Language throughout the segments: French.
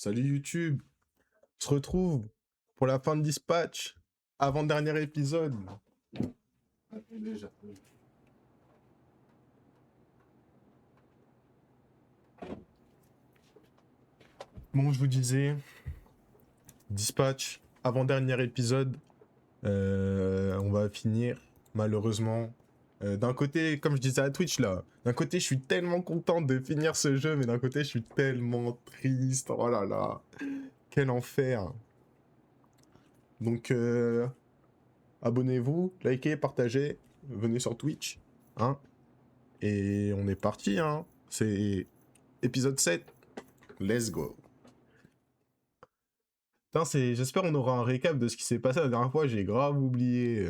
Salut YouTube, on se retrouve pour la fin de Dispatch, avant-dernier épisode. Bon, je vous disais, Dispatch, avant-dernier épisode, on va finir, malheureusement. D'un côté, comme je disais à Twitch là, d'un côté je suis tellement content de finir ce jeu, mais d'un côté je suis tellement triste, oh là là, quel enfer. Donc, abonnez-vous, likez, partagez, venez sur Twitch, hein. Et on est parti, hein. C'est épisode 7. Let's go. Putain, j'espère on aura un récap de ce qui s'est passé la dernière fois, j'ai grave oublié.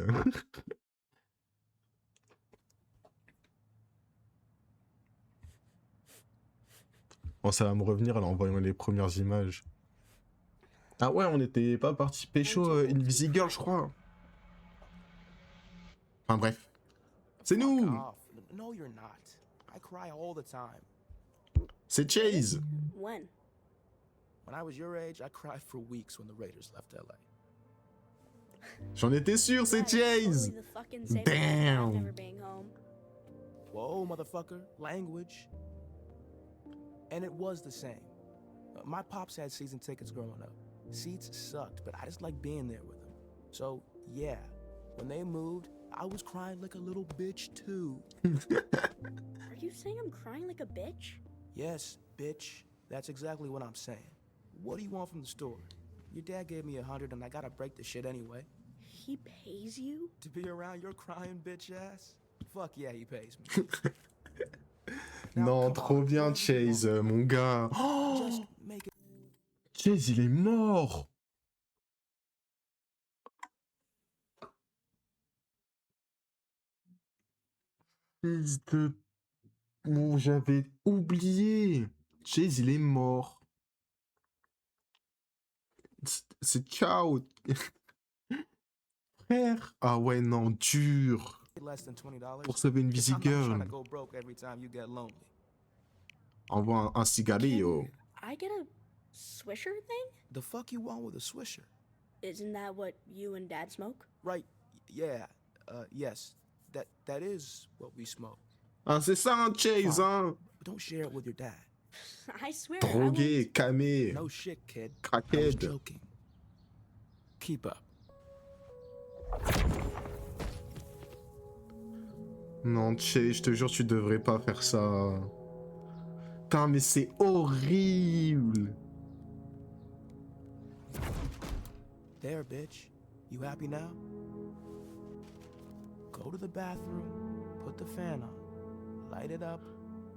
Bon, ça va me revenir là, en voyant les premières images. Ah ouais, on n'était pas parti pécho Invisigirl, je crois. Enfin bref. C'est nous. No, you're not. I cry all the time. C'est Chase. When? When I was your age, I cried for weeks when the Raiders left LA. J'en étais sûr, c'est Chase. Damn. Never being home. Whoa, motherfucker. Language. And it was the same. My pops had season tickets growing up. Seats sucked, but I just liked being there with them. So, yeah, when they moved, I was crying like a little bitch, too. Are you saying I'm crying like a bitch? Yes, bitch. That's exactly what I'm saying. What do you want from the store? Your dad gave me $100 and I gotta break the shit anyway. He pays you? To be around your crying bitch ass? Fuck yeah, he pays me. Non, trop bien Chase, mon gars. Oh, Chase, il est mort. Fils de... Bon, j'avais oublié. Chase, il est mort. C'est ciao. Frère. Ah ouais, non, dur. Pour sauver une Invisigirl. Envoie un cigarillo. I get a swisher thing? The fuck you want with a swisher? Isn't that what you and Dad smoke? Right, yeah, yes. That is what we smoke. Ah, c'est ça, un Chase, hein. But don't share it with your dad. I swear. Drogué, camé, No shit, kid. I was crackhead. joking. Keep up. Non, Chase, je te jure, tu devrais pas faire ça. Putain, mais c'est horrible. There, bitch. You happy now? Go to the bathroom, put the fan on, light it up,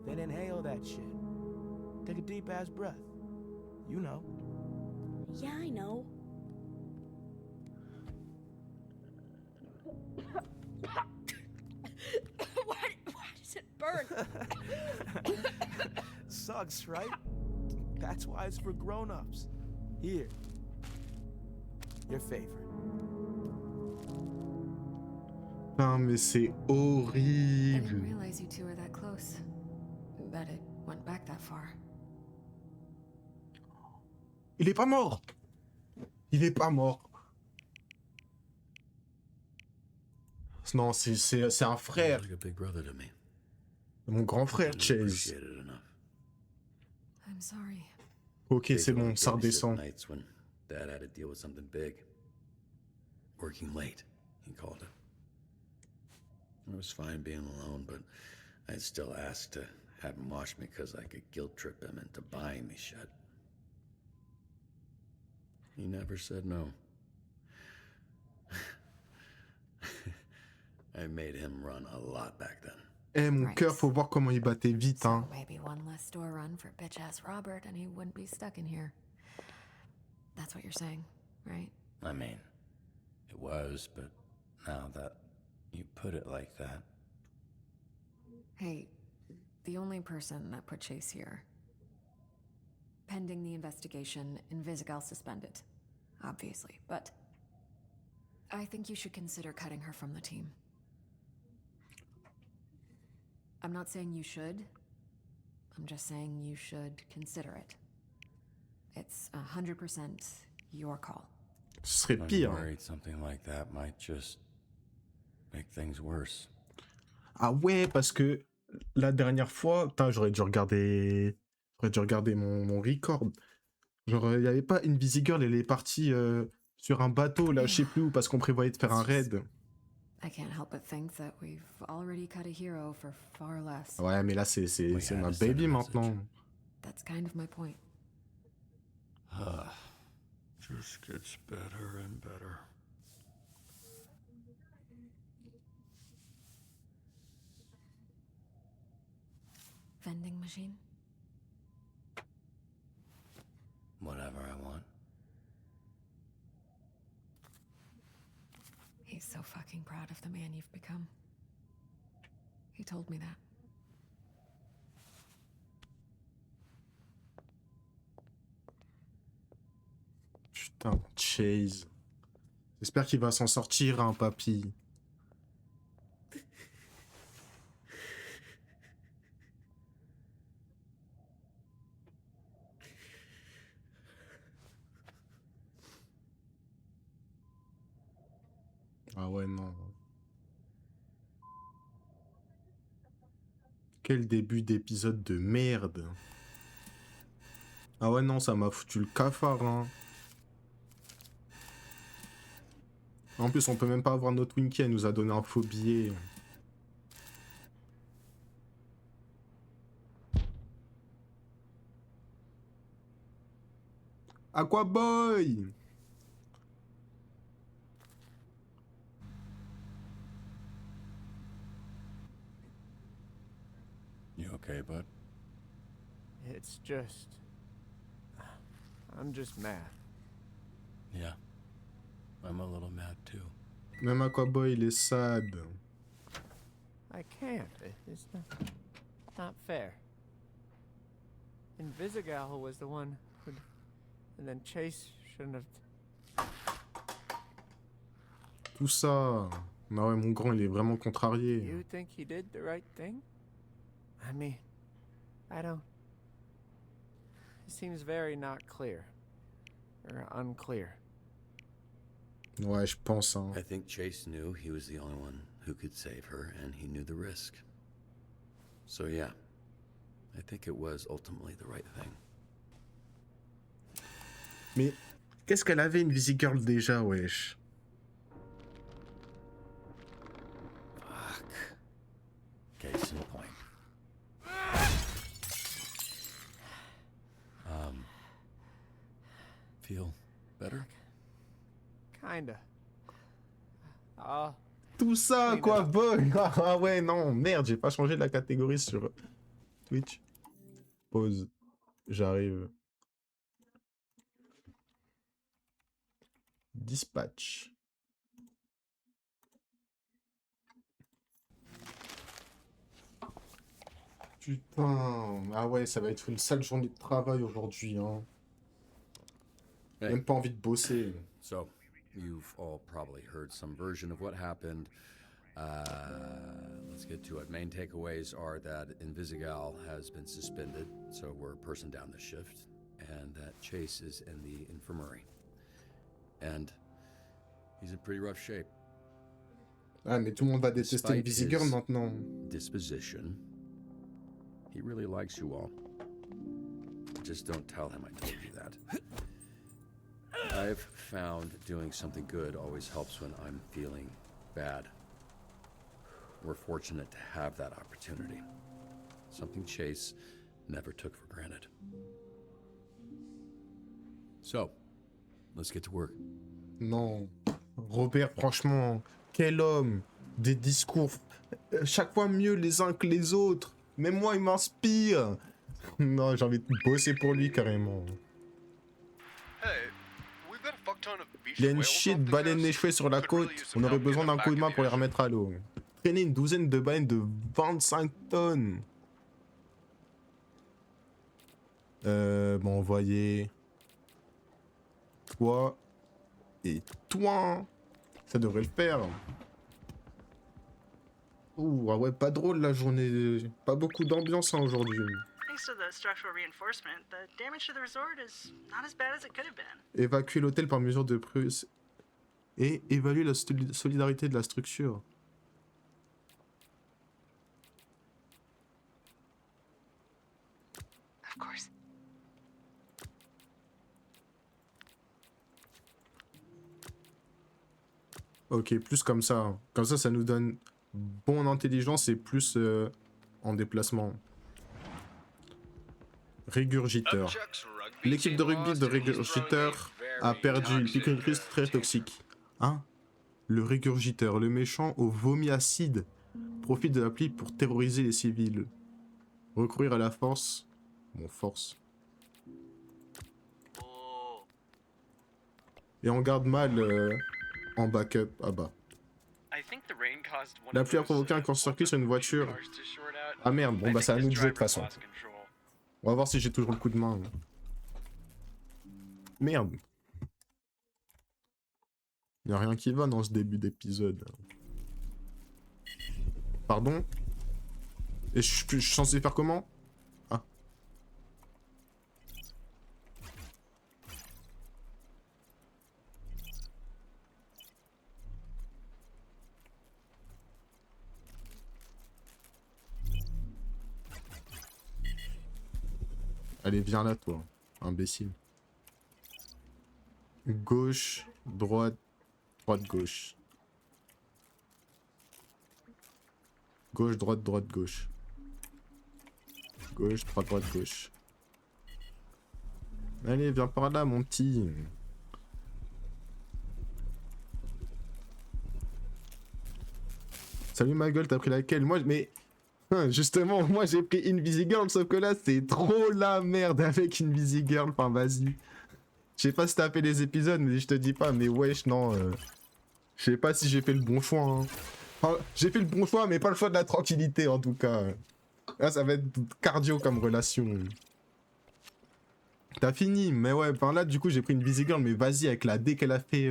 then inhale that shit. Take a deep ass breath. You know. Yeah, I know. Why does it burn? Sucks, right? That's why it's for grown-ups. Here. Your favorite. Putain, mais c'est I horrible. didn't realize you two were that close. That it went back that far. Il est pas mort. Il est pas mort. Non, c'est un frère. Like a big brother to me. Mon grand frère, Didn't Chase. appreciate it enough. I'm sorry. Ok, c'est bon, ça Babysitter redescend. Nights when Dad had to deal with something big. Working late, he called it. It was fine being alone, but I'd still ask to have him watch me because I could guilt trip him into buying me shit. He never said no. I made him run a lot back then. Eh, mon Right. cœur, faut voir comment il battait vite, So hein. maybe one less store run for bitch ass Robert and he wouldn't be stuck in here. That's what you're saying, right? I mean, it was, but now that you put it like that, Hey, the only person that put Chase here. Pending the investigation, Invisigal suspended. Obviously, but I think you should consider cutting her from the team. I'm not saying you should. I'm just saying you should consider it. It's 100% your call. Ce serait I'm pire. worried something like that might just make things worse. Ah ouais, parce que la dernière fois, putain, j'aurais dû regarder mon record. Genre, il n'y avait pas Invisigirl, elle est partie sur un bateau, là, je sais plus où, parce qu'on prévoyait de faire un raid. I can't help but think that we've already cut a hero for far less. Ouais, mais là, c'est We had ma to send a baby message. maintenant. That's kind of my point. Just gets better and better. Vending machine? Whatever I want. He's so fucking proud of the man you've become. He told me that. Putain, Chase. J'espère qu'il va s'en sortir, hein, papy. Ah ouais, non. Quel début d'épisode de merde. Ah ouais, non, ça m'a foutu le cafard, hein. En plus, on peut même pas avoir notre Winky, elle nous a donné un faux billet. Aquaboy! You okay, bud? It's just. I'm just mad. Yeah. I'm a little mad too. Même Aquaboy, il est sad. I can't. It's not fair. Invisigal was the one who. And then Chase shouldn't have. Tout ça. Non, ouais, mon grand, il est vraiment contrarié. You think he did the right thing? I mean, I don't. It seems very not clear. Or unclear. Ouais, je pense, hein. I think Chase knew he was the only one who could save her, and he knew the risk. So yeah, I think it was ultimately the right thing. Mais qu'est-ce qu'elle avait, Invisigirl, déjà, wesh? Fuck. Case in point. Feel better? Kinda. Tout ça, Oui, quoi, mais- boy! Ah ouais, non, merde, j'ai pas changé la catégorie sur Twitch. Pause. J'arrive. Dispatch. Putain, ah ouais, ça va être une sale journée de travail aujourd'hui, hein. Hey. Même pas envie de bosser. So, you've all probably heard some version of what happened. Let's get to it. Main takeaways are that Invisigal has been suspended, so we're a person down the shift, and that Chase is in the infirmary. And he's in pretty rough shape. Ah, mais tout le monde va détester Despite Invisigirl his maintenant. disposition, he really likes you all. Just don't tell him I told you that. I've found doing something good always helps when I'm feeling bad. We're fortunate to have that opportunity. Something Chase never took for granted. So, let's get to work. Non. Robert, franchement, quel homme. Des discours chaque fois mieux les uns que les autres. Même moi, il m'inspire. Non, j'ai envie de bosser pour lui carrément. Hey, we've got a fuck ton of beached Il y a une whales chier off de the baleines coast. échouées sur la Could really côte. use some On aurait help besoin getting d'un them coup de back main in pour les the ocean. remettre à l'eau. Traîner une douzaine de baleines de 25 tonnes. Bon, envoyer. Toi. Et toi. Ça devrait le faire. Ouh, ah ouais, pas drôle la journée. Pas beaucoup d'ambiance hein, aujourd'hui. I Thanks to the structural reinforcement, the damage to the resort is not as bad as it could have been. Évacuer l'hôtel par mesure de prudence et évaluer la solidarité de la structure. Of course. Ok, plus comme ça. Hein. Comme ça nous donne bon en intelligence et plus en déplacement. Régurgiteur. L'équipe de rugby de Régurgiteur a perdu. Il pique une crise très toxique. Hein? Le Régurgiteur, le méchant au vomi acide, profite de la pluie pour terroriser les civils. Recourir à la force. Bon, force. Et on garde mal en backup. Ah bah. La pluie a provoqué un court-circuit sur une voiture. Ah merde, bon bah c'est à nous de jouer de toute façon. On va voir si j'ai toujours le coup de main. Merde. Y'a rien qui va dans ce début d'épisode. Pardon? Et je suis censé faire comment? Ah. Allez, viens là, toi, imbécile. Gauche, droite, droite, gauche. Gauche, droite, droite, gauche. Gauche, droite, droite, gauche. Allez, viens par là, mon petit. Salut ma gueule, t'as pris laquelle? Moi, mais... Justement, moi j'ai pris Invisigirl, sauf que là c'est trop la merde avec Invisigirl, enfin vas-y. Je sais pas si t'as fait les épisodes, mais je te dis pas, mais wesh, non. Je sais pas si j'ai fait le bon choix. Hein. Enfin, j'ai fait le bon choix, mais pas le choix de la tranquillité en tout cas. Là ça va être cardio comme relation. T'as fini, mais ouais, enfin là du coup j'ai pris Invisigirl, mais vas-y, avec la dès qu'elle a fait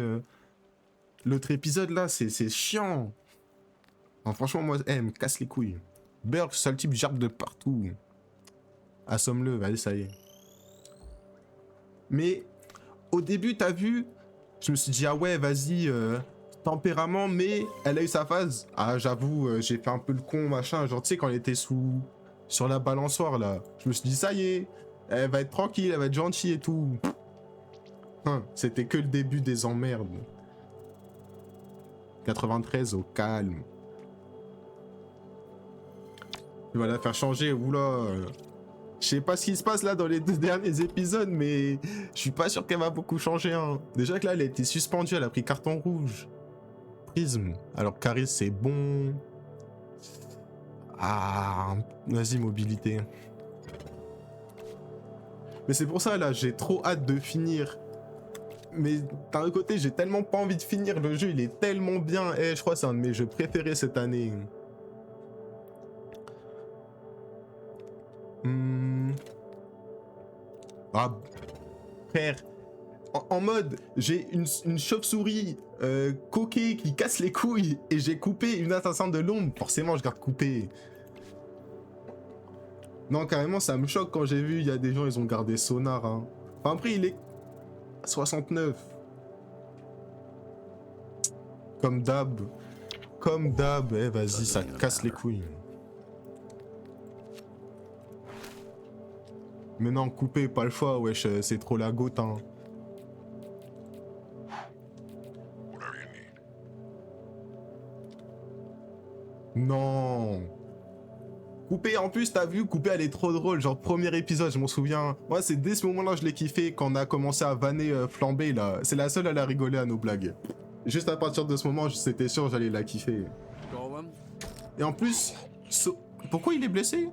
l'autre épisode là, c'est chiant. Enfin, franchement, moi, elle me casse les couilles. Burk, seul type gerbe de partout. Assomme-le, allez, ça y est. Mais au début, t'as vu, je me suis dit, ah ouais, vas-y, tempérament, mais elle a eu sa phase. Ah, j'avoue, j'ai fait un peu le con, machin. Genre, tu sais, quand elle était sur la balançoire, là, je me suis dit, ça y est, elle va être tranquille, elle va être gentille et tout. C'était que le début des emmerdes. 93 au calme. Il va la faire changer, oula. Je sais pas ce qui se passe là dans les 2 derniers épisodes, mais je suis pas sûr qu'elle va beaucoup changer. Hein. Déjà que là, elle a été suspendue, elle a pris carton rouge. Prisme. Alors, Caris, c'est bon. Ah, vas-y, mobilité. Mais c'est pour ça, là, j'ai trop hâte de finir. Mais d'un côté, j'ai tellement pas envie de finir. Le jeu, il est tellement bien. Je crois que c'est un de mes jeux préférés cette année. Ah, frère, en mode, j'ai une chauve-souris coquée qui casse les couilles et j'ai coupé une assassin de l'ombre. Forcément, je garde coupé. Non, carrément, ça me choque quand j'ai vu, il y a des gens, ils ont gardé Sonar. Hein. Enfin, après, il est 69. Comme d'hab. Comme d'hab. Vas-y, ça casse les couilles. Mais non, couper, pas le choix, wesh, c'est trop la goutte, hein. Non. Couper, en plus, t'as vu, couper, elle est trop drôle. Genre, premier épisode, je m'en souviens. Moi, c'est dès ce moment-là, je l'ai kiffé, quand on a commencé à vanner Flambé, là. C'est la seule à la rigoler à nos blagues. Juste à partir de ce moment, c'était sûr, j'allais la kiffer. Et en plus, pourquoi il est blessé?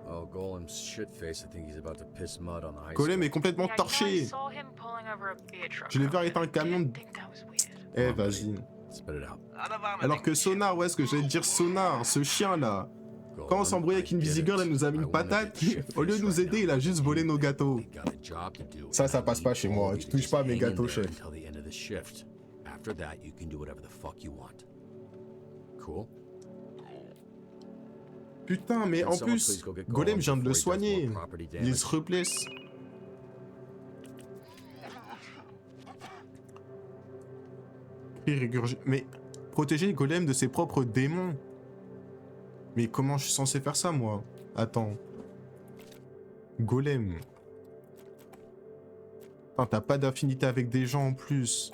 Oh, Golem's shitface. I think he's about to piss mud on the high Golem est complètement torché. Je l'ai vu arrêter un camion. Vas-y. Alors que Sonar, ouais, ce que j'allais dire, Sonar, ce chien là. Quand on s'embrouillait avec Invisigirl, elle nous a mis une patate. Au lieu de nous aider, il a juste volé nos gâteaux. Ça passe pas chez moi. Tu touches pas à mes gâteaux, chef. Putain, mais Can en someone plus, please go get Golem Golem vient de le before he does soigner. more property Il damage? se replace. Mais protéger Golem de ses propres démons. Mais comment je suis censé faire ça, moi? Attends. Golem. Putain, t'as pas d'affinité avec des gens en plus.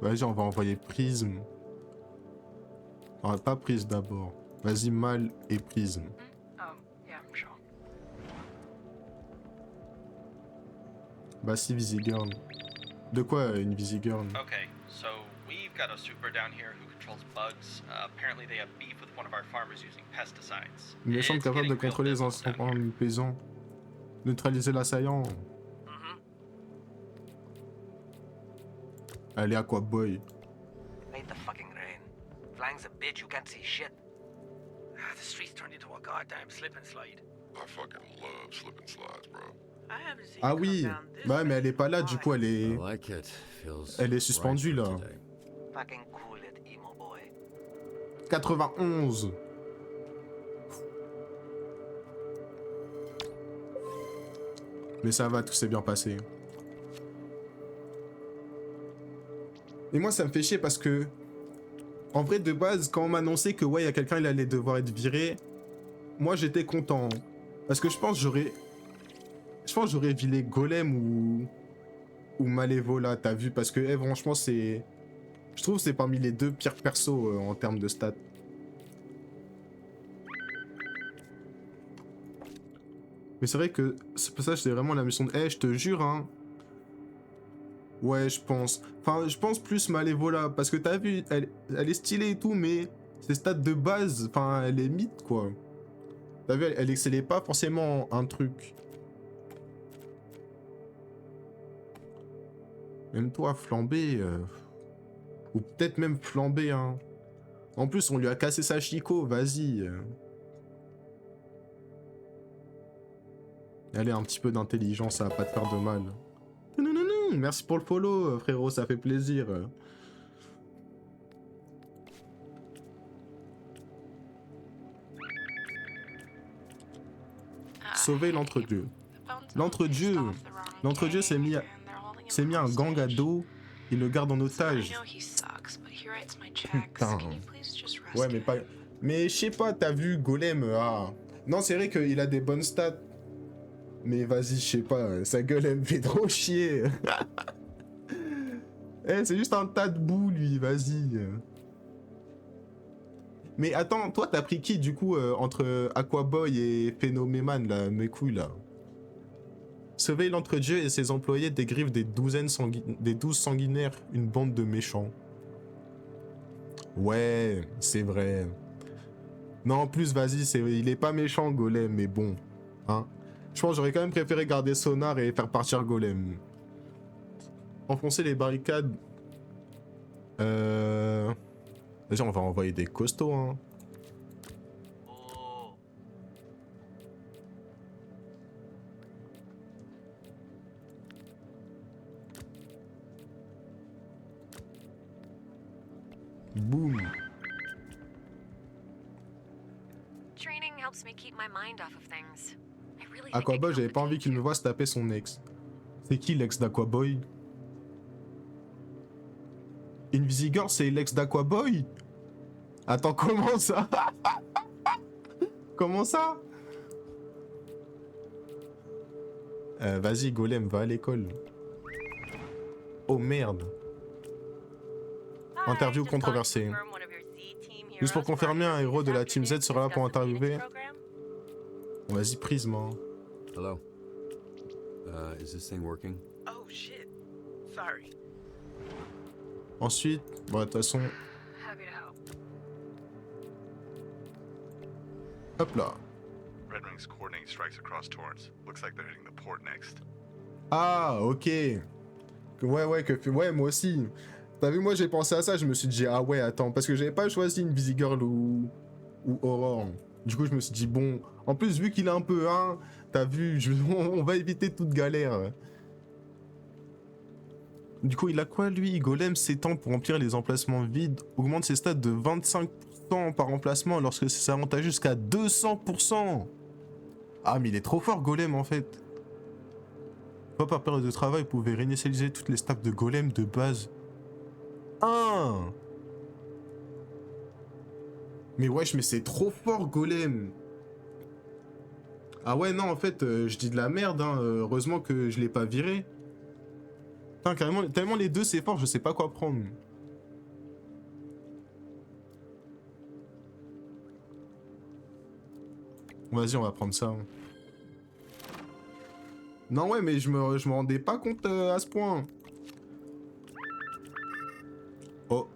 Vas-y, on va envoyer Prisme. Ah, pas Prisme d'abord. Vas-y, Mal et Prisme. Yeah, sure. Bah si, Visigirl. De quoi une Visigirl? Okay, so we've got a super down here who controls bugs. Apparently they have beef with one of our farmers using pesticides. Une méchante It's capable de getting real contrôler les biblical down here. enfants paysans. Neutraliser l'assaillant. Allez, Aquaboy. Made the fucking rain. Flying's a bitch, you can't see shit. The streets turned into a goddamn slip and slide. I fucking love slip and slides, bro. I haven't seen Ah you come oui. down this Bah mais elle est pas là, fast du in coup elle I est... like it. Feels Elle est right suspendue, for là. today. Fucking cool it, emo boy. 91. Mais ça va, tout s'est bien passé. Et moi ça me fait chier parce que... En vrai de base, quand on m'a annoncé que ouais, il y a quelqu'un, il allait devoir être viré, moi j'étais content. Parce que je pense j'aurais viré Golem ou Malévola, t'as vu? Parce que franchement c'est... Je trouve que c'est parmi les deux pires persos en termes de stats. Mais c'est vrai que ce passage c'est vraiment la mission de... je te jure hein. Ouais, je pense. Enfin, je pense plus Malévola. Parce que t'as vu, elle est stylée et tout, mais ses stats de base, enfin, elle est mythe, quoi. T'as vu, elle excellait pas forcément un truc. Même toi, flambé. Ou peut-être même flambé, hein. En plus, on lui a cassé sa Chico, vas-y. Allez, un petit peu d'intelligence, ça va pas te faire de mal. Merci pour le follow, frérot, ça fait plaisir. Sauver l'entre-dieu. L'entre-dieu. L'entre-dieu s'est mis un gang à dos. Il le garde en otage. Putain. Ouais, mais pas... Mais je sais pas, t'as vu, Golem, ah... Non, c'est vrai qu'il a des bonnes stats. Mais vas-y, je sais pas, sa gueule, elle me fait trop chier. C'est juste un tas de boue, lui, vas-y. Mais attends, toi, t'as pris qui, du coup, entre Aquaboy et Phénoméman, là, mes couilles, là? Sauver l'entre-dieu et ses employés des griffes des 12 sanguinaires, une bande de méchants. Ouais, c'est vrai. Non, en plus, vas-y, il est pas méchant, Golem, mais bon, hein. Je pense que j'aurais quand même préféré garder Sonar et faire partir Golem. Enfoncer les barricades. Déjà, on va envoyer des costauds, hein. Oh. Boum. Training helps me keep my mind off of things. I really think Aquaboy, j'avais pas envie qu'il me voie se taper son ex. C'est qui l'ex d'Aquaboy? Invisigor, c'est l'ex d'Aquaboy? Attends, comment ça? Comment ça? Vas-y, Golem, va à l'école. Oh merde. Interview controversée. Juste pour confirmer, un héros de la Team Z sera là pour interviewer. Vas-y, Prisme. Hein. Hello. Is this thing working? Oh shit. Sorry. Ensuite, bon, de toute façon, Happy to help. hop là. Red Ring's coordinating strikes across Torrance. Looks like they're hitting the port next. Ah, ok. Ouais, ouais, moi aussi. T'as vu, moi j'ai pensé à ça, je me suis dit, ah ouais, attends, parce que j'avais pas choisi une Visigirl ou Aurore. Du coup, je me suis dit, bon, en plus, vu qu'il est un peu un, t'as vu, on va éviter toute galère. Du coup, il a quoi lui? Golem s'étend pour remplir les emplacements vides, augmente ses stats de 25% par emplacement lorsque c'est avantageux jusqu'à 200%. Ah, mais il est trop fort, Golem en fait. Pas par période de travail, vous pouvez réinitialiser toutes les stacks de Golem de base. Mais wesh, mais c'est trop fort, Golem. Ah ouais, non, en fait, je dis de la merde, hein. Heureusement que je l'ai pas viré. Putain, carrément, tellement les deux c'est fort, je sais pas quoi prendre. Vas-y, on va prendre ça. Hein. Non, ouais, mais je me rendais pas compte à ce point. Oh.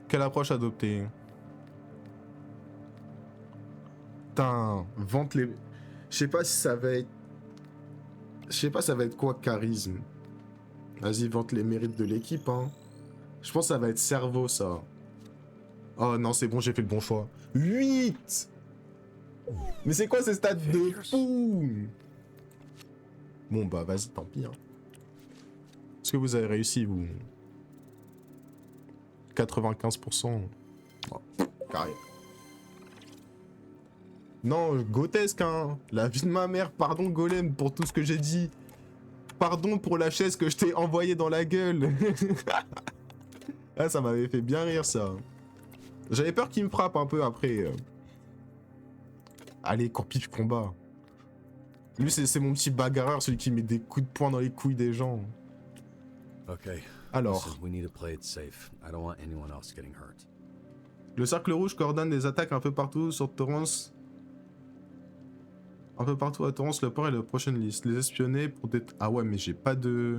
Quelle approche adopter? Putain, vente les... Je sais pas si ça va être... Je sais pas ça va être quoi, charisme. Vas-y, vente les mérites de l'équipe, hein. Je pense que ça va être cerveau, ça. Oh non, c'est bon, j'ai fait le bon choix. 8! Mais c'est quoi ces stats de fou? Bon, bah, vas-y, tant pis, hein. Est-ce que vous avez réussi, vous? 95%. Oh, carré. Non, grotesque, hein. La vie de ma mère, pardon, Golem, pour tout ce que j'ai dit. Pardon pour la chaise que je t'ai envoyée dans la gueule. Ah, ça m'avait fait bien rire, ça. J'avais peur qu'il me frappe un peu après. Allez, Corpif combat. Lui, c'est mon petit bagarreur, celui qui met des coups de poing dans les couilles des gens. Okay. Alors. Listen, we need to play it safe. I don't want anyone else getting hurt. Le cercle rouge coordonne des attaques un peu partout sur Torrance. Un peu partout à Torrance, le port et la prochaine liste. Les espionner pour des... Ah ouais, mais j'ai pas de...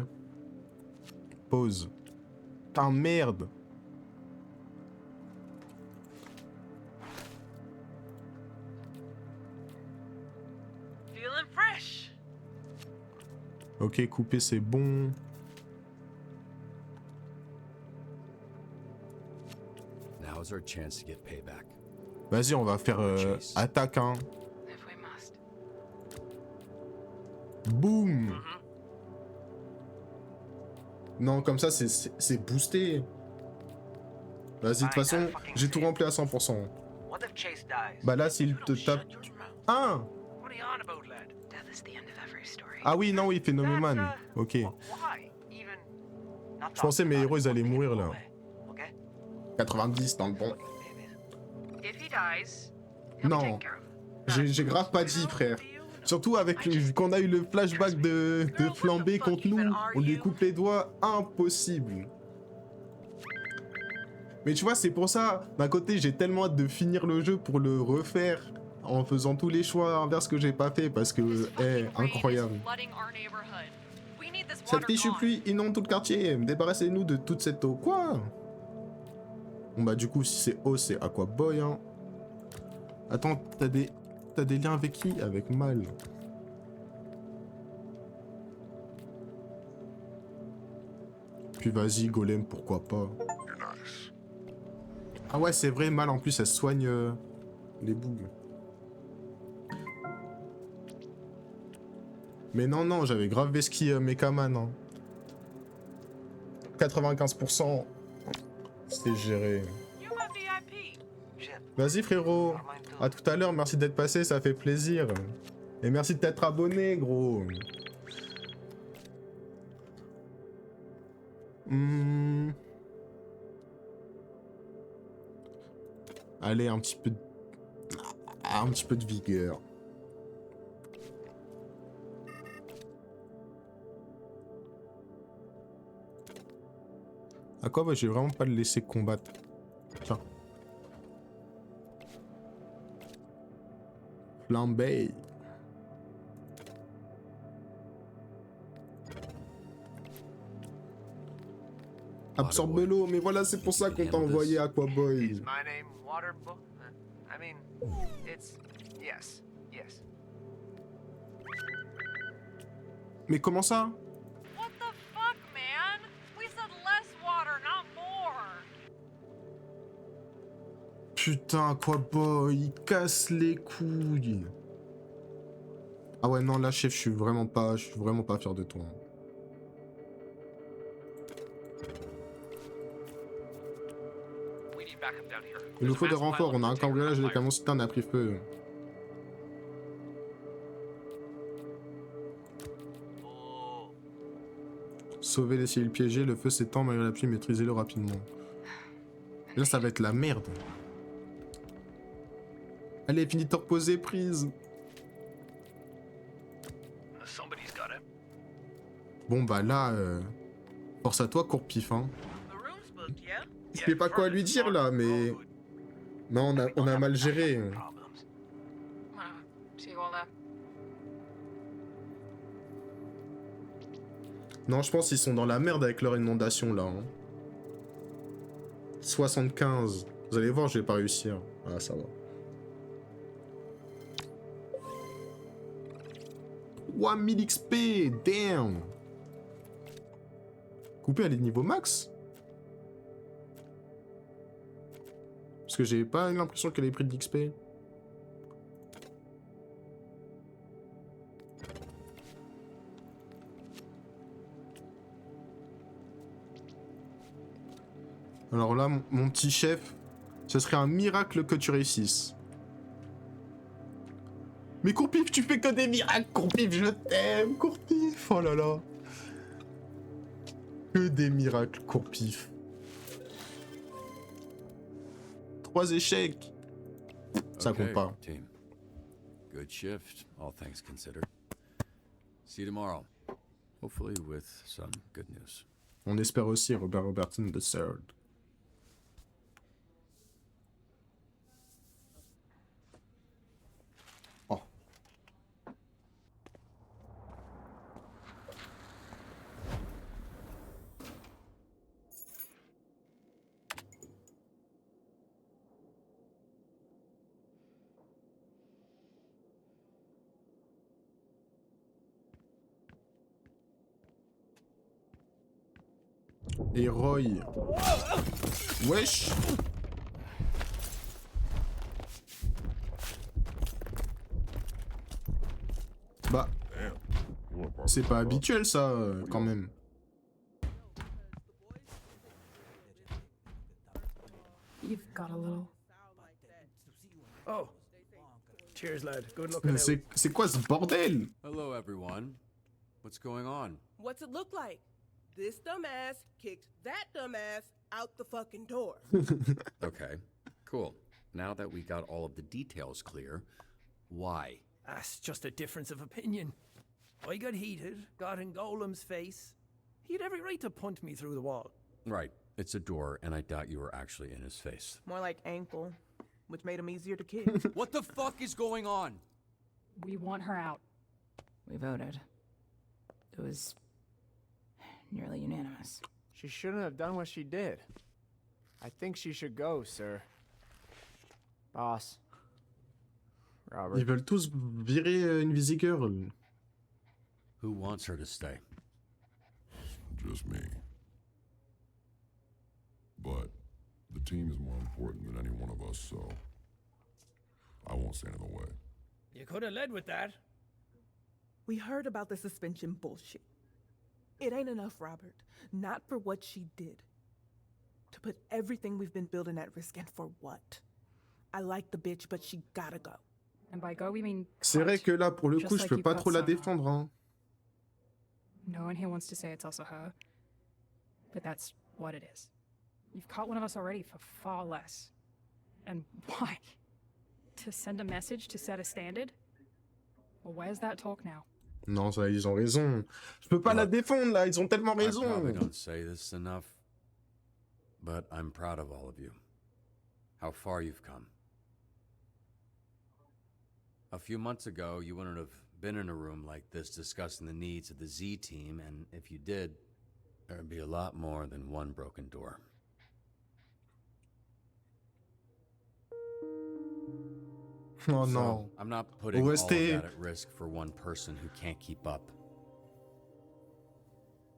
Pause. Putain, merde. Feeling fresh. Ok, couper, c'est bon. Now's our chance to get payback. Vas-y, on va faire attaque, hein. If we must. Boum. Non, comme ça, c'est boosté. Vas-y, de toute façon, j'ai tout rempli à 100%. What if Chase dies? Bah là, s'il te tape... Ah. What are you on about, lad? Death is the end of every story. Ah oui, non, oui, Phénoméman. Ok. Why? Even Je pensais mes héros, ils allaient mourir, là. Okay? 90 dans le bon. If he dies, he'll be Non. taken care of. J'ai grave pas dit, frère. Surtout avec quand on a eu le flashback de Flambé contre nous, on lui coupe les doigts, impossible. Mais tu vois, c'est pour ça, d'un côté, j'ai tellement hâte de finir le jeu pour le refaire en faisant tous les choix inverses que j'ai pas fait parce que, incroyable. Cette fichue pluie inonde tout le quartier, débarrassez-nous de toute cette eau. Quoi? Bon bah du coup, si c'est eau, c'est Aquaboy, hein. Attends, t'as des liens avec qui? Avec Mal. Puis vas-y, Golem, pourquoi pas. Ah ouais, c'est vrai, Mal en plus, elle soigne les bugs. Mais non, non, j'avais grave Veski Mechaman. Hein. 95%, c'est géré. Vas-y frérot, à tout à l'heure, merci d'être passé, ça fait plaisir. Et merci de t'être abonné, gros. Allez, un petit peu de vigueur. À quoi? Bah, je vais vraiment pas le laisser combattre. Tiens. Flambé. Absorbe l'eau, mais voilà, c'est pour ça qu'on t'a envoyé Aquaboy. Is my name Waterboy? I mean, it's yes. Mais comment ça? What the fuck, man? We said less water, not more. Putain, Aquaboy, il casse les couilles. Ah ouais, non, là, chef, je suis vraiment pas fier de toi. We need backup down here. Il nous There's faut des mass pile renforts, of on a un container cambriolage et on le fire. camion citerne a pris feu. Oh. Sauvez les cellules piégées, le feu s'étend malgré la pluie, maîtrisez-le rapidement. Et là, ça va être la merde. Allez, finis de te reposer, prise. Somebody's got it. Bon, bah là, force à toi, court-pif, hein. The room's booked, yeah? Je sais pas quoi lui dire, là, mais... Non, on a mal géré. Non, je pense qu'ils sont dans la merde avec leur inondation, là. Hein. 75. Vous allez voir, je vais pas réussir. Ah, ça va. 3000 XP, damn. Couper, elle est niveau max? Parce que j'ai pas l'impression qu'elle ait pris de l'XP. Alors là, mon petit chef, ce serait un miracle que tu réussisses. Mais Courpif, tu fais que des miracles, Courpif, je t'aime, Courpif, oh là là. Que des miracles, Courpif. 3 échecs. Ça compte pas. Team. Good shift, all things considered. See you tomorrow. Hopefully with some good news. On espère aussi Robert Robertson III. Oh. Et Roy. Wesh. Bah. C'est pas habituel ça, quand même. You've got a little. Oh. Cheers, lad. Good looking out. C'est quoi ce bordel? Hello, everyone. What's going on? What's it look like? This dumbass kicked that dumbass out the fucking door. Okay, cool. Now that we got all of the details clear, why? That's just a difference of opinion. I got heated, got in Golem's face. He had every right to punt me through the wall. Right, it's a door, and I doubt you were actually in his face. More like ankle, which made him easier to kick. What the fuck is going on? We want her out. We voted. It was nearly unanimous. She shouldn't have done what she did. I think she should go, sir. Boss. Robert. Ils veulent tous virer une Visi Girl. Who wants her to stay? Just me. But the team is more important than any one of us, so I won't stand in the way. You could have led with that. We heard about the suspension bullshit. It ain't enough, Robert. Not for what she did. To put everything we've been building at risk, and for what? I like the bitch, but she gotta go. And by go, we mean. C'est vrai que là, pour le Just coup, je like peux you pas got trop la some. défendre. Hein. No one here wants to say it's also her. But that's what it is. You've caught one of us already for far less. And why? To send a message to set a standard? Well, where's that talk now? Non, ça, ils ont raison. Je peux pas la défendre là, ils ont tellement I raison. probably don't say this enough, but I'm proud of all of you. How far you've come. A few months ago, you wouldn't have been in a room like this discussing the needs of the Z team, and if you did, there'd be a lot more than one broken door. Oh So, non. I'm not putting all of OST. that at risk for one person who can't keep up.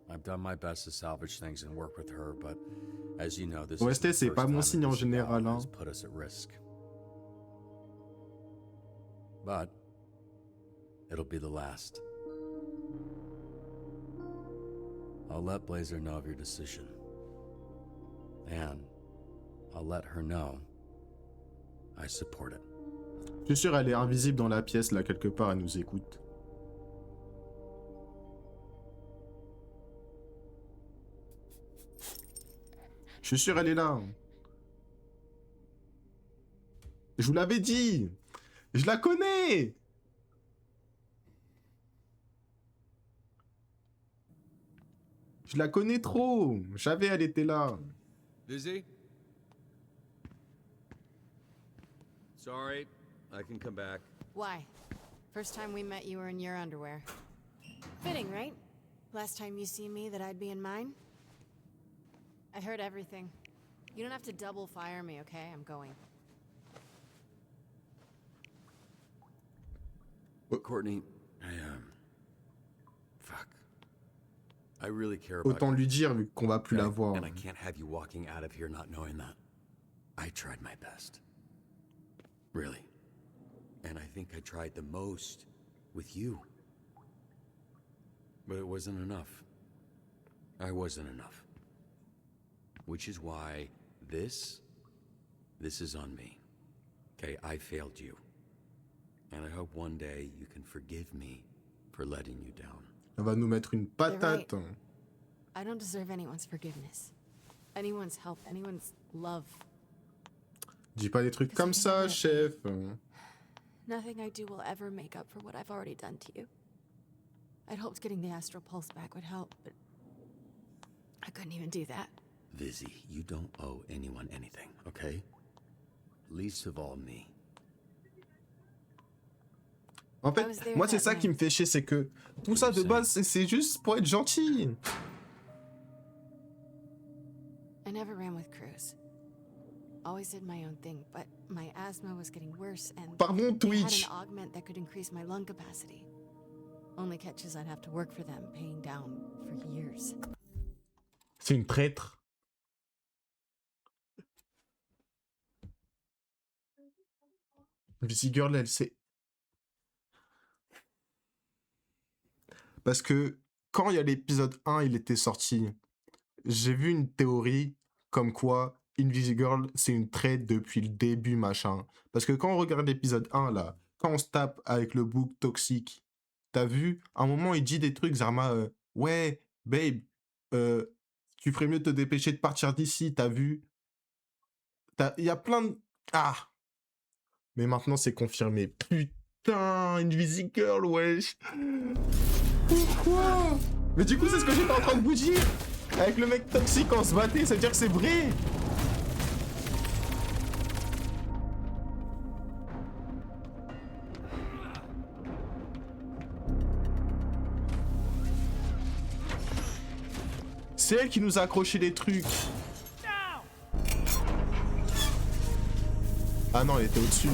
I've done my best to salvage things and work with her, but as you know, this is OST, the c'est first pas time mon that signe en this général. battle Hein. has put us at risk. But it'll be the last. I'll let Blazer know of your decision. And I'll let her know I support it. Je suis sûr, elle est invisible dans la pièce, là, quelque part, elle nous écoute. Je suis sûr, elle est là. Je vous l'avais dit. Je la connais. Je la connais trop. Je savais, elle était là. Lizzie? Sorry, I can come back. Why? First time we met, you were in your underwear. Fitting, right? Last time you see me, that I'd be in mine? I heard everything. You don't have to double fire me, okay? I'm going. Courtney, fuck. I really care about Autant lui dire vu qu'on va plus la voir. And I can't have you walking out of here not knowing that. I tried my best. Really. And I think I tried the most with you. But it wasn't enough. I wasn't enough. Which is why this is on me. Okay, I failed you. And I hope one day you can forgive me for letting you down. Elle va nous mettre une patate. Right. I don't deserve anyone's forgiveness. Anyone's help, anyone's love. Dis pas des trucs comme ça, chef. Nothing I do will ever make up for what I've already done to you. I'd hoped getting the astral pulse back would help, but I couldn't even do that. Vizzy, you don't owe anyone anything, okay? Least of all me. En fait, moi c'est ça qui me fait chier, c'est que tout ça de base, c'est juste pour être gentil. I never ran with Cruz. Always did my own thing, but my asthma was getting worse and Pardon, they had Twitch. an augment that could increase my lung capacity. Only catch is I'd have to work for them, paying down for years. C'est une traître. Vizzy Girl, elle sait. Parce que quand il y a l'épisode 1, il était sorti, j'ai vu une théorie comme quoi Invisi-Girl, c'est une traite depuis le début, machin. Parce que quand on regarde l'épisode 1, là, quand on se tape avec le bouc toxique, t'as vu, à un moment, il dit des trucs, Zarma, ouais, babe, tu ferais mieux de te dépêcher de partir d'ici, t'as vu. Il y a plein de... Ah! Mais maintenant, c'est confirmé. Putain, Invisi-Girl, wesh. Pourquoi? Mais du coup, c'est ce que j'étais en train de vous dire. Avec le mec toxique, on se battait, ça veut dire que c'est vrai. C'est elle qui nous a accroché les trucs. Ah non, elle était au-dessus.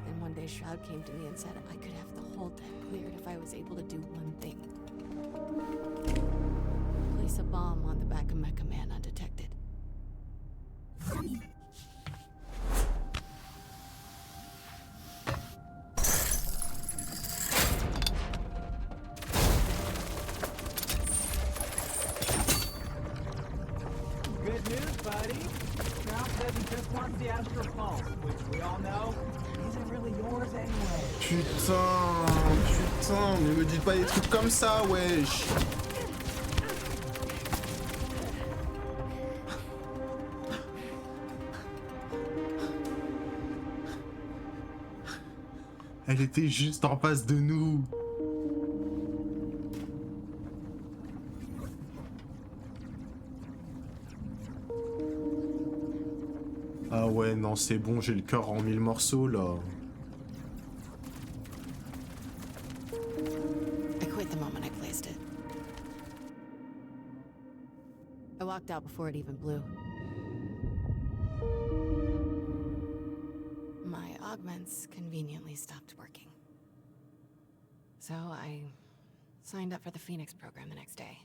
Then one day Shroud came to me and said I could have the whole deck cleared if I was able to do one thing. Place a bomb on the back of Mecha Man undetected. Good news, buddy. Shroud says he just wants the astral pulse, which we all know isn't really yours anyway. Putain, mais me dites pas des trucs comme ça, wesh. Elle était juste en face de nous. Ah ouais, non, c'est bon, j'ai le cœur en 1000 morceaux, là. I quit the moment I placed it. I walked out before it even blew. My augments conveniently stopped working. So I signed up for the Phoenix program the next day.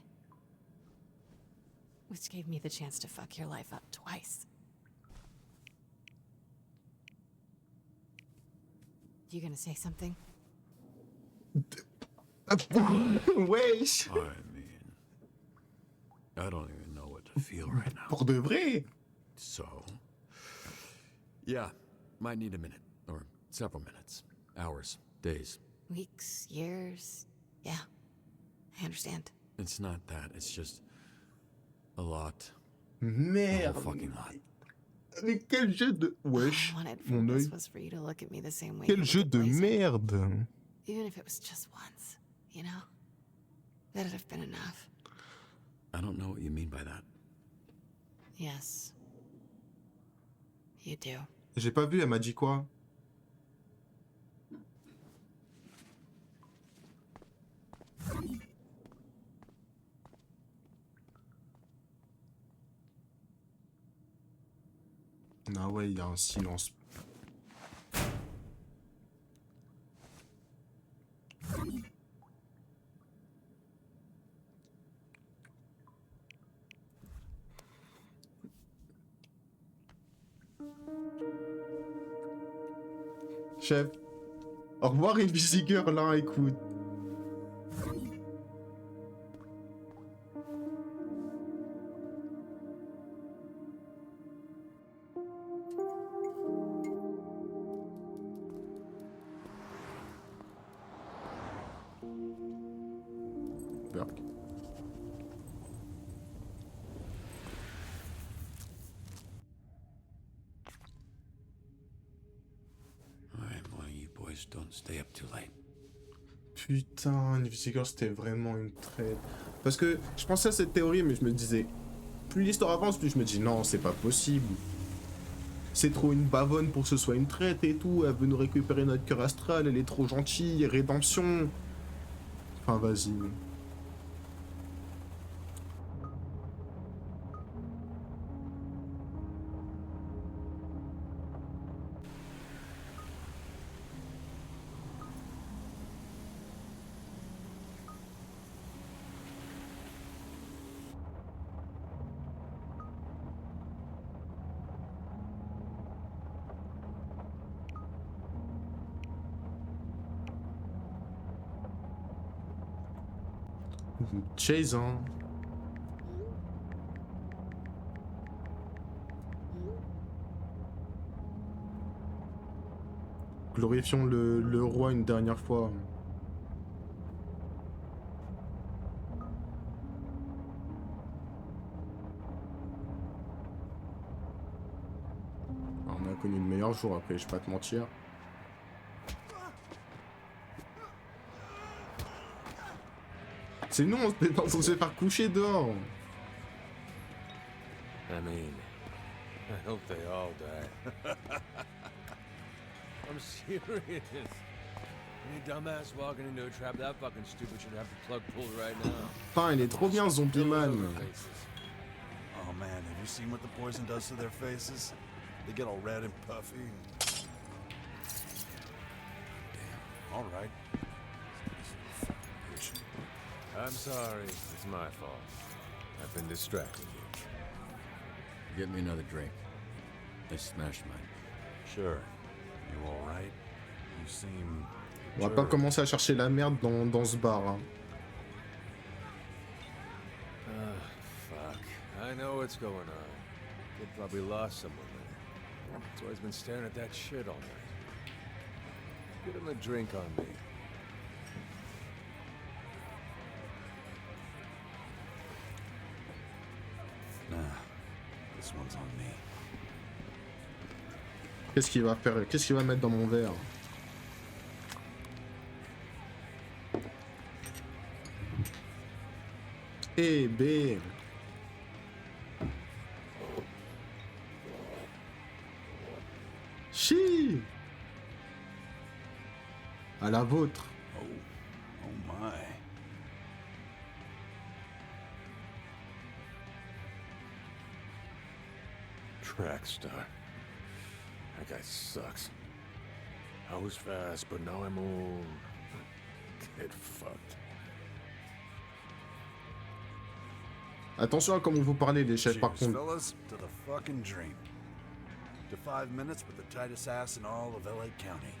Which gave me the chance to fuck your life up twice. You gonna say something? Wesh. I mean, I don't even know what to feel right now. Pour de vrai. So, yeah, might need a minute, or several minutes, hours, days. Weeks, years. Yeah, I understand. It's not that, it's just a lot. A Merde. whole fucking lot. Mais quel jeu de... Wesh, All I wanted mon from this œil. was for you to look at me the same way. Quel you jeu look at de Blazer. merde. Even if it was just once, you know? That'd have been enough. I don't know what you mean by that. Yes. You do. J'ai pas vu, elle m'a dit quoi? Ah ouais, il y a un silence. Chef, au revoir Invisiger là, écoute. Berk. Alright, well, you boys don't stay up too late. Putain, Invisiger c'était vraiment une traite. Parce que je pensais à cette théorie, mais je me disais, plus l'histoire avance, plus je me dis non, c'est pas possible. C'est trop une bavonne pour que ce soit une traite et tout. Elle veut nous récupérer notre cœur astral, elle est trop gentille, rédemption. Enfin, vas-y. Chase, hein. Glorifions le roi une dernière fois. Alors, on a connu le meilleur jour après, je vais pas te mentir. C'est nous, on était censé faire coucher dehors. I mean, I hope they all die. I'm serious. Any dumbass walking into a trap that fucking stupid should have the plug pulled right now. Putain, il est trop bien, Zombie Man. Oh man, have you seen what the poison does to their faces? They get all red and puffy. Damn. All right. I'm sorry. It's my fault. I've been distracting you. Get me another drink. I smashed mine. Sure. You all right? You seem... On va pas commencer à chercher la merde dans ce bar. Hein. Fuck. I know what's going on. Kid probably lost someone there. So he's been staring at that shit all night. Get him a drink on me. Nah, this one's on me. Qu'est-ce qu'il va faire? Qu'est-ce qu'il va mettre dans mon verre? Eh B. Chi. À la vôtre. Oh my. Trackstar. That guy sucks. I was fast, but now I'm old. Get fucked. Attention à comment vous parlez, les chefs, par Cheers, contre. fellas, to the fucking dream. To 5 minutes with the tightest ass in all of LA County.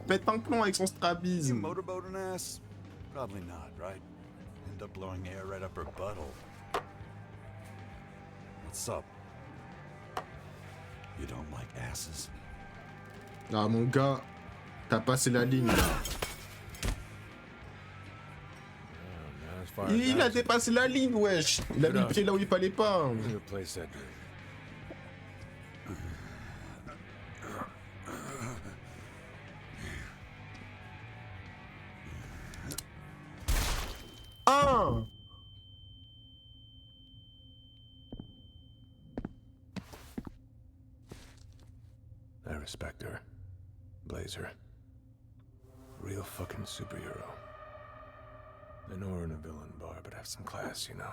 Pète un plomb avec son You strabisme. motorboat an ass? Probably not, right? End up blowing air right up her butthole. What's up? You don't like asses? Ah mon gars, t'as passé la ligne là. Il a dépassé la ligne, wesh. Il a mis le pied là où il fallait pas. Ah! I respect her. Blazer. Real fucking superhero. I know we're in a villain bar, but have some class, you know?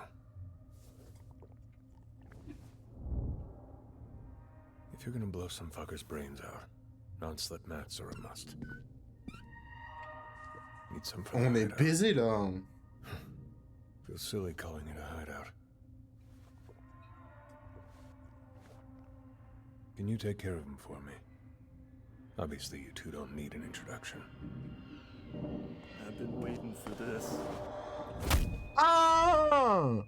If you're gonna blow some fucker's brains out, non-slip mats are a must. Need some for On the est hideout. baisé là. Feels silly calling it a hideout. Can you take care of him for me? Obviously, you two don't need an introduction. I've been waiting for this. Ah!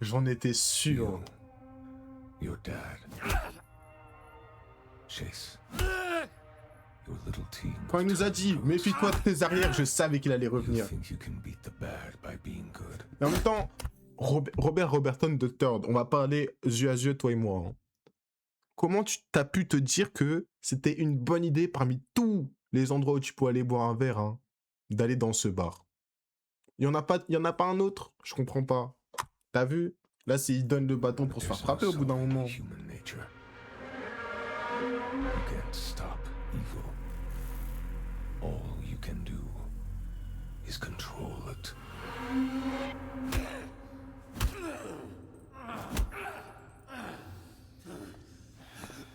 J'en étais sûr. Your dad. Chase. Your little team. Quand il nous a dit, méfie-toi de tes arrières, je savais qu'il allait revenir. Think you can beat the bad by being good. Mais en même temps, Robert Robertson de Third, on va parler yeux à yeux, toi et moi. Hein. Comment tu t'as pu te dire que c'était une bonne idée parmi tous les endroits où tu peux aller boire un verre, hein, d'aller dans ce bar? Il y en a pas un autre? Je comprends pas. T'as vu? Là, c'est il donne le bâton pour se faire frapper au bout d'un moment. Human nature. You can't stop evil. All you can do is control it.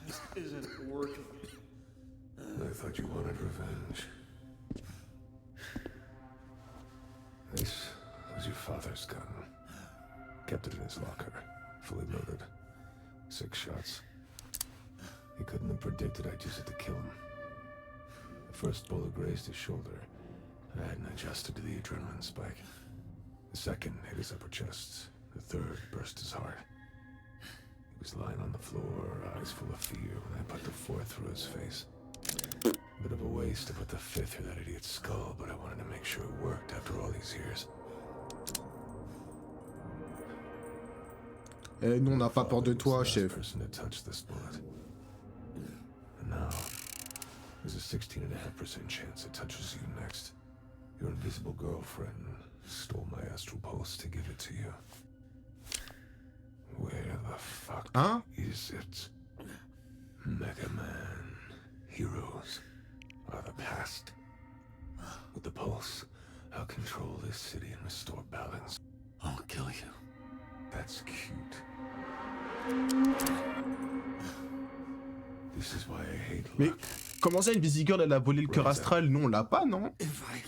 This isn't working. I thought you wanted revenge. This was your father's gun. Kept it in his locker, fully loaded. 6 shots. He couldn't have predicted I'd use it to kill him. The first bullet grazed his shoulder. I hadn't adjusted to the adrenaline spike. The second hit his upper chest. The third burst his heart. He was lying on the floor, eyes full of fear, when I put the fourth through his face. Bit of a waste to put the fifth through that idiot's skull, but I wanted to make sure it worked after all these years. Eh, nous, on n'a pas peur de toi, chef. Person to touch this bullet. And now, there's a 16.5% chance it touches you next. Your invisible girlfriend stole my astral pulse to give it to you. Where the fuck is it? Mega Man. Heroes are the past. With the pulse, I'll control this city and restore balance. I'll kill you. That's cute. This is why I hate Mais comment ça, une Visigirl, elle a volé le cœur astral? Non, on l'a pas, non? If I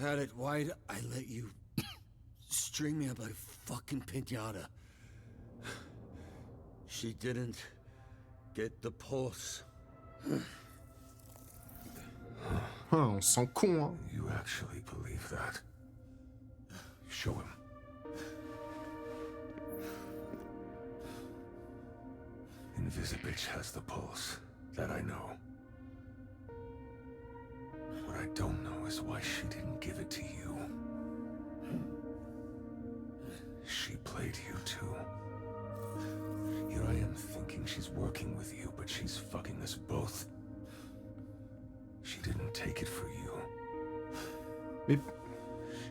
had it wide, I let you string me up like a fucking piñata. She didn't get the pulse. On sent con, hein. You actually believe that? Show him. Invisibitch has the pulse. That I know. What I don't know is why she didn't give it to you. She played you too. Here I am thinking she's working with you, but she's fucking us both. She didn't take it for you. Mais...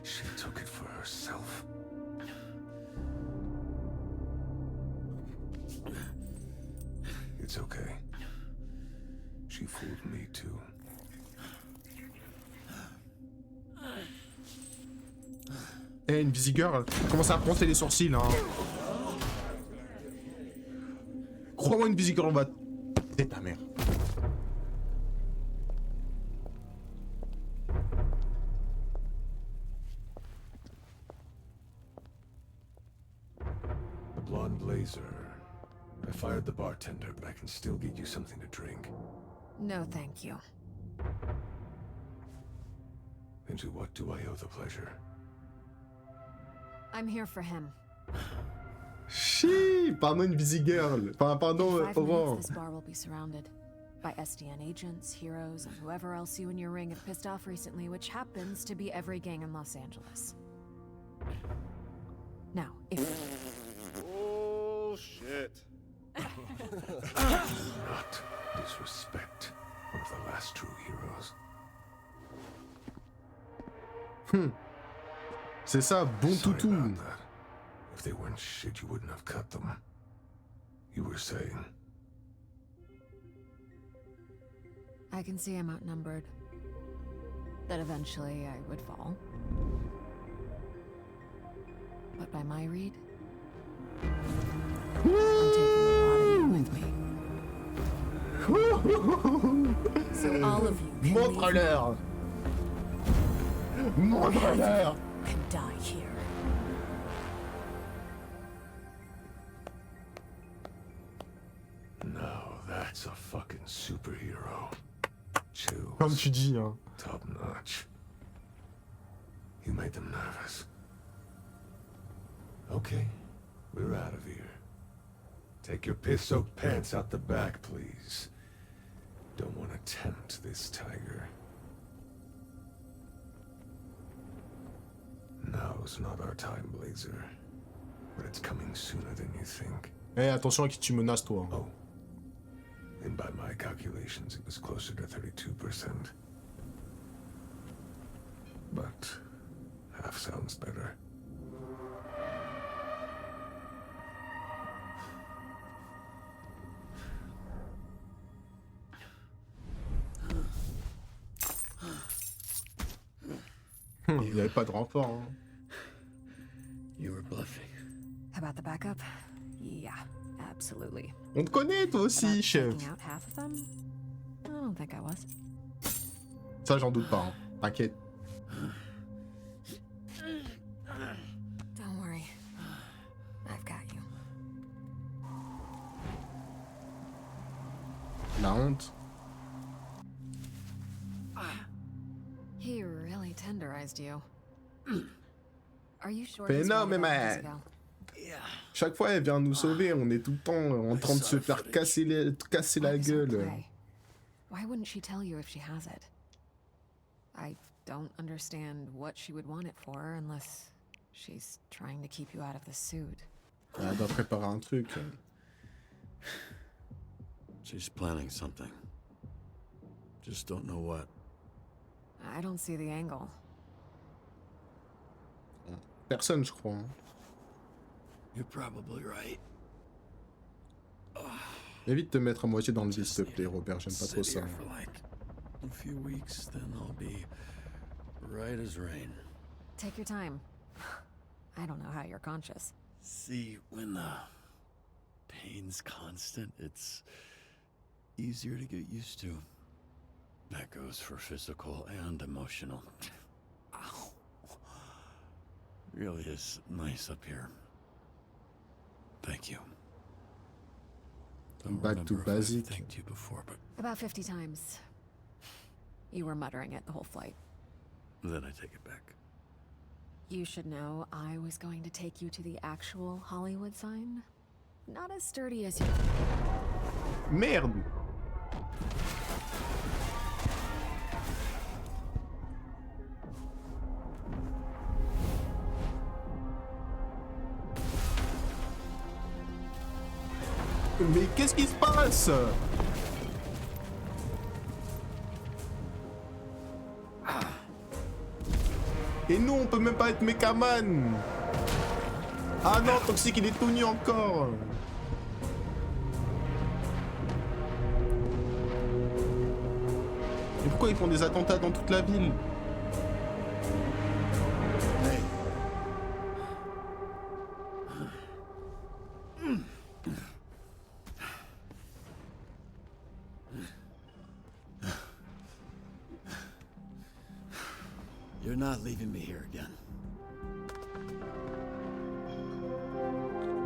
She took it for herself. It's okay. She fooled me too. Eh, une Visigirl, commence à froncer les sourcils, hein. Crois-moi, une Visigirl, on va... Eh, ta mère. The blonde blazer. I fired the bartender, but I can still get you something to drink. No, thank you. And to what do I owe the pleasure? I'm here for him. Chi, pardon, une busy girl. Enfin, pardon, In 5 Aurore. minutes, this bar will be surrounded by SDN agents, heroes, and whoever else you and your ring have pissed off recently, which happens to be every gang in Los Angeles. Now, if... Bullshit. Not disrespect one of the last true heroes. C'est ça, bon toutou. If they weren't shit, you wouldn't have cut them. You were saying. I can see I'm outnumbered. That eventually I would fall. But by my read, I'm taking a lot of you with me. So all of you can Montre-leur. Montre-leur. can die here. Now that's a fucking superhero. Chills. Comme tu dis, hein. Top notch. You made them nervous. Okay, we're out of here. Take your piss-soaked pants out the back, please. Don't want to tempt this tiger. Now's not our time, Blazer. But it's coming sooner than you think. Eh, attention à qui tu menaces, toi. Oh. And by my calculations, it was closer to 32%. But half sounds better. Il n'y avait pas de renfort. Hein. You were bluffing. About the backup? Yeah, absolutely. On te connaît, toi aussi, chef. Taking out half of them? I don't think I was. Ça, j'en doute pas. Hein. T'inquiète. Don't worry. I've got you. La honte. He really tenderized you. Are you sure? Fais he's non, right mais about man. Isabel? Chaque fois, elle vient nous sauver. On est tout le temps en train de se faire casser la gueule. Okay. Why wouldn't she tell you if she has it? I don't understand what she would want it for unless she's trying to keep you out of the suit. Elle doit préparer un truc. She's planning something. Just don't know what. I don't see the angle. Personne, je crois. Hein. You're probably right. Évite de te mettre à moitié dans le lit, s'il te plaît, Robert. J'aime pas trop ça. For like a few weeks, then I'll be right as rain. Take your time. I don't know how you're conscious. See, when the pain's constant, it's easier to get used to. That goes for physical and emotional. Ow. Really is nice up here. Thank you. Back to basic. Thanked you before, but About 50 times. You were muttering it the whole flight. then I take it back. You should know I was going to take you to the actual Hollywood sign. Not as sturdy as you. Merde. Mais qu'est-ce qui se passe? Et nous, on peut même pas être Mechaman. Ah non, Toxic, il est tout nu encore. Et pourquoi ils font des attentats dans toute la ville? You're not leaving me here again.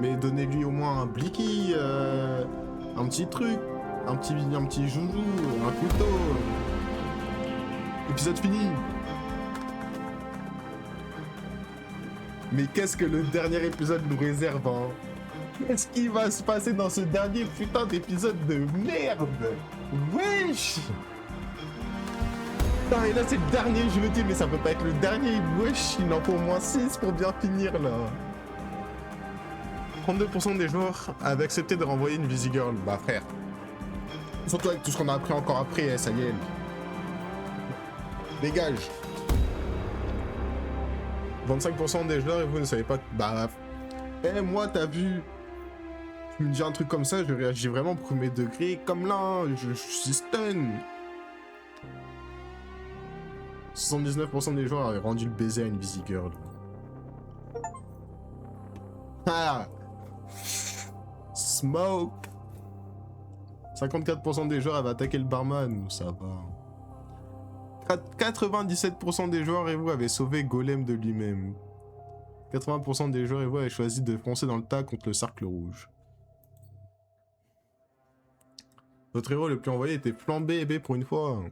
Mais donnez-lui au moins un blicky, un petit truc, un petit joujou, un couteau. Épisode fini. Mais qu'est-ce que le dernier épisode nous réserve, hein? Qu'est-ce qui va se passer dans ce dernier putain d'épisode de merde? Wesh! Putain, et là c'est le dernier, je me dis, mais ça peut pas être le dernier. Wesh, il en faut au moins 6 pour bien finir, là. 32% des joueurs avaient accepté de renvoyer une Visigirl. Bah frère. Surtout avec tout ce qu'on a appris encore après, ça y est. Dégage. 25% des joueurs et vous ne savez pas... Bah... moi t'as vu... Tu me dis un truc comme ça, je réagis vraiment premier degré. Comme là, je suis stun. 79% des joueurs avaient rendu le baiser à une Visigirl. Ah! Smoke! 54% des joueurs avaient attaqué le barman, ça va. 97% des joueurs et vous avez sauvé Golem de lui-même. 80% des joueurs et vous avez choisi de foncer dans le tas contre le cercle rouge. Votre héros le plus envoyé était flambé épée pour une fois.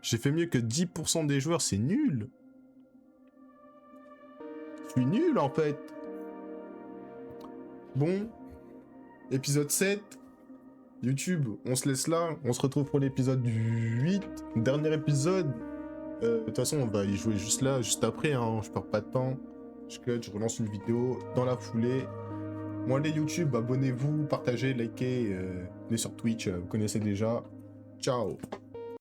J'ai fait mieux que 10% des joueurs, c'est nul. Je suis nul en fait. Bon. Épisode 7. YouTube, on se laisse là. On se retrouve pour l'épisode 8. Dernier épisode. De toute façon, on va y jouer juste là, juste après. Hein. Je perds pas de temps. Je cut, je relance une vidéo dans la foulée. Moi, les YouTube, abonnez-vous, partagez, likez. Venez sur Twitch, vous connaissez déjà. Ciao.